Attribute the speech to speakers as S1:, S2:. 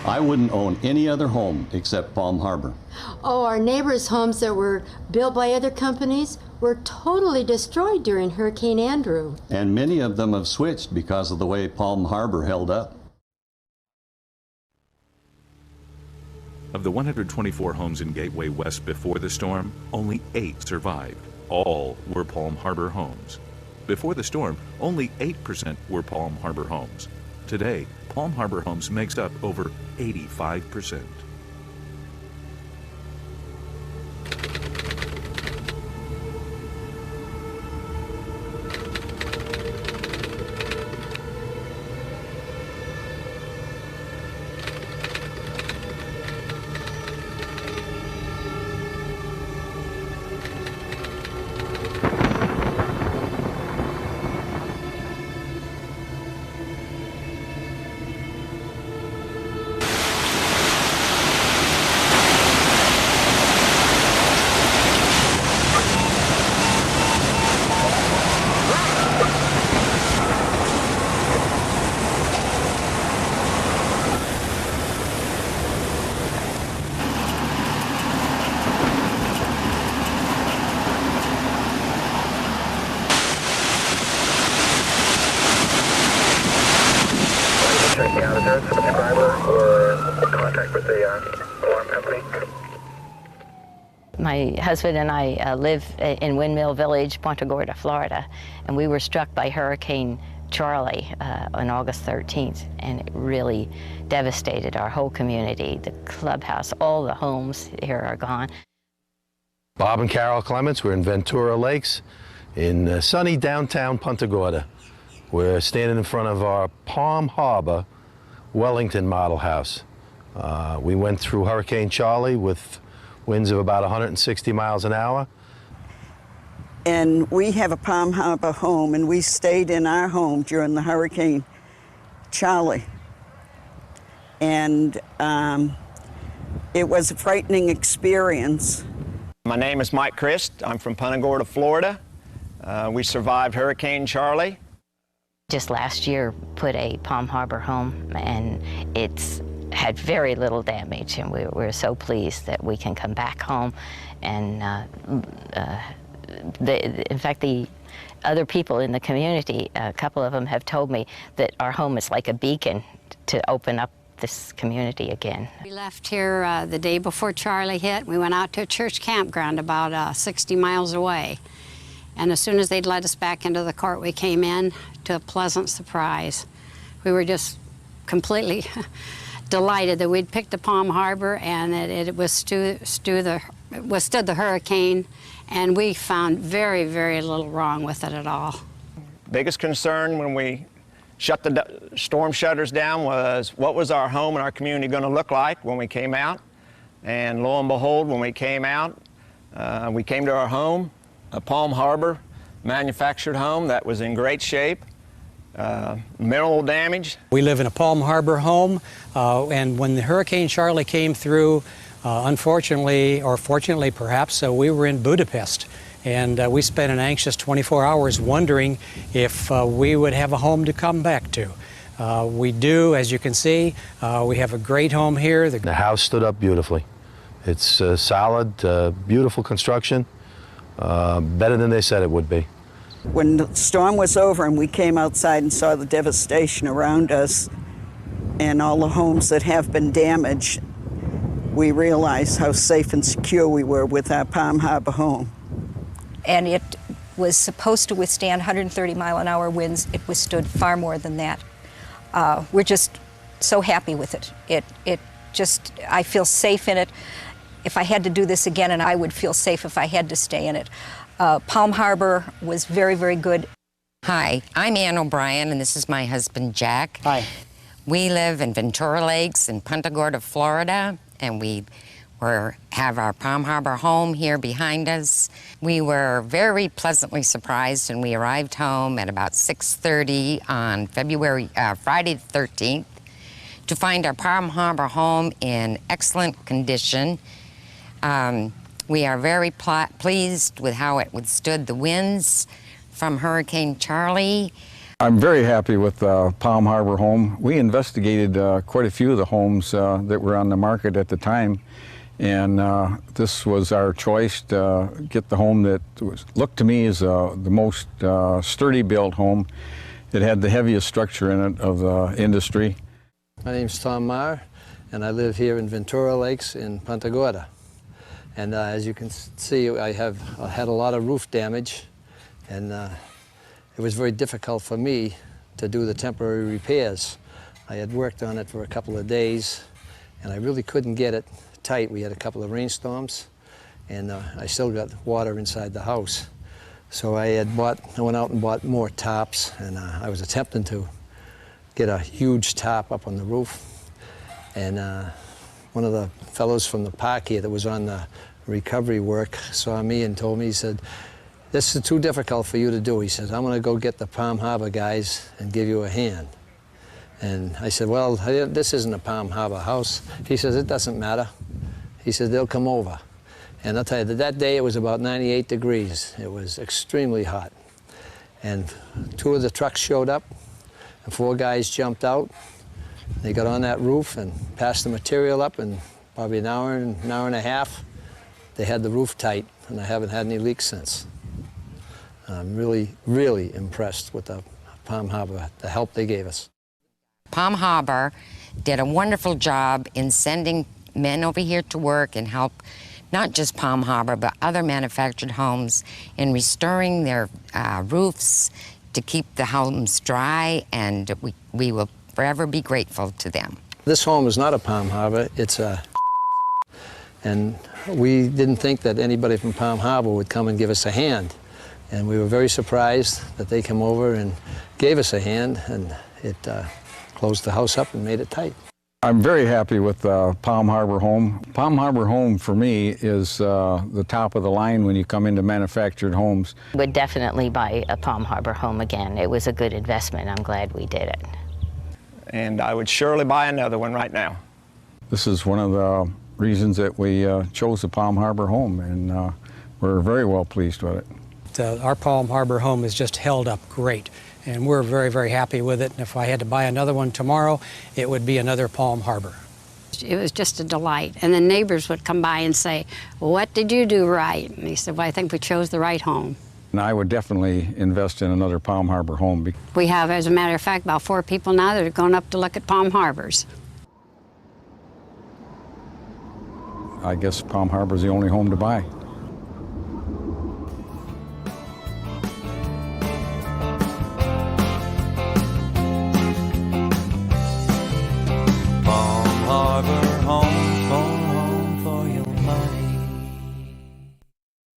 S1: I wouldn't own any other home except Palm Harbor.
S2: Oh, our neighbors' homes that were built by other companies were totally destroyed during Hurricane Andrew.
S1: And many of them have switched because of the way Palm Harbor held up.
S3: Of the 124 homes in Gateway West before the storm, only 8 survived. All were Palm Harbor homes. Before the storm, only 8% were Palm Harbor homes. Today, Palm Harbor Homes makes up over 85%.
S4: Is there a subscriber or contact with the alarm company?
S5: My husband and I live in Windmill Village, Punta Gorda, Florida, and we were struck by Hurricane Charley on August 13th, and it really devastated our whole community. The clubhouse, all the homes here are gone.
S6: Bob and Carol Clements, we're in Ventura Lakes in sunny downtown Punta Gorda. We're standing in front of our Palm Harbor Wellington model house. We went through Hurricane Charley with winds of about 160 miles an hour.
S7: And we have a Palm Harbor home, and we stayed in our home during the Hurricane Charley. And it was a frightening experience.
S8: My name is Mike Christ. I'm from Punta Gorda, Florida. We survived Hurricane Charley.
S5: Just last year put a Palm Harbor home, and it's had very little damage, and we're so pleased that we can come back home. And in fact, the other people in the community, a couple of them have told me that our home is like a beacon to open up this community again.
S9: We left here the day before Charley hit. We went out to a church campground about 60 miles away. And as soon as they'd let us back into the court, we came in to a pleasant surprise. We were just completely delighted that we'd picked the Palm Harbor and that it withstood the hurricane, and we found very, very little wrong with it at all.
S8: Biggest concern when we shut the storm shutters down was what was our home and our community going to look like when we came out. And lo and behold, when we came out, we came to our home, a Palm Harbor manufactured home that was in great shape, minimal damage.
S10: We live in a Palm Harbor home, and when the Hurricane Charley came through, unfortunately, or fortunately perhaps, we were in Budapest. And we spent an anxious 24 hours wondering if we would have a home to come back to. We do, as you can see. We have a great home here.
S6: The house stood up beautifully. It's solid, beautiful construction, better than they said it would be.
S7: When the storm was over and we came outside and saw the devastation around us and all the homes that have been damaged, we realized how safe and secure we were with our Palm Harbor home.
S11: And it was supposed to withstand 130-mile-an-hour winds. It withstood far more than that. We're just so happy with it. I feel safe in it. If I had to do this again, and I would feel safe if I had to stay in it. Palm Harbor was very, very good.
S12: Hi, I'm Ann O'Brien, and this is my husband, Jack.
S10: Hi.
S12: We live in Ventura Lakes in Punta Gorda, Florida, and we have our Palm Harbor home here behind us. We were very pleasantly surprised, and we arrived home at about 6:30 on Friday the 13th to find our Palm Harbor home in excellent condition. We are very pleased with how it withstood the winds from Hurricane Charley.
S13: I'm very happy with Palm Harbor home. We investigated quite a few of the homes that were on the market at the time, and this was our choice to get the home that looked to me as the most sturdy built home. It had the heaviest structure in it of the industry.
S14: My name's Tom Maher, and I live here in Ventura Lakes in Punta Gorda. And as you can see, I had a lot of roof damage, and it was very difficult for me to do the temporary repairs. I had worked on it for a couple of days, and I really couldn't get it tight. We had a couple of rainstorms, and I still got water inside the house. So I went out and bought more tops, and I was attempting to get a huge top up on the roof. And one of the fellows from the park here that was on the recovery work saw me and told me, he said, "This is too difficult for you to do." He says, "I'm going to go get the Palm Harbor guys and give you a hand." And I said, "Well, this isn't a Palm Harbor house." He says, "It doesn't matter." He said, "They'll come over." And I'll tell you, that day it was about 98 degrees. It was extremely hot. And 2 of the trucks showed up, and 4 guys jumped out. They got on that roof and passed the material up, and probably an hour and a half, they had the roof tight, and I haven't had any leaks since. I'm really, really impressed with the Palm Harbor, the help they gave us.
S12: Palm Harbor did a wonderful job in sending men over here to work and help not just Palm Harbor, but other manufactured homes in restoring their roofs to keep the homes dry, and we will forever be grateful to them.
S14: This home is not a Palm Harbor, it's a and we didn't think that anybody from Palm Harbor would come and give us a hand. And we were very surprised that they came over and gave us a hand, and it closed the house up and made it tight.
S13: I'm very happy with Palm Harbor home. Palm Harbor home for me is the top of the line when you come into manufactured homes.
S5: Would definitely buy a Palm Harbor home again. It was a good investment. I'm glad we did it.
S8: And I would surely buy another one right now.
S13: This is one of the reasons that we chose the Palm Harbor home, and we're very well pleased with it.
S10: Our Palm Harbor home has just held up great, and we're very, very happy with it. And if I had to buy another one tomorrow, it would be another Palm Harbor.
S9: It was just a delight. And the neighbors would come by and say, "What did you do right?" And he said, "Well, I think we chose the right home."
S13: And I would definitely invest in another Palm Harbor home.
S9: We have, as a matter of fact, about 4 people now that are going up to look at Palm Harbors.
S13: I guess Palm Harbor is the only home to buy.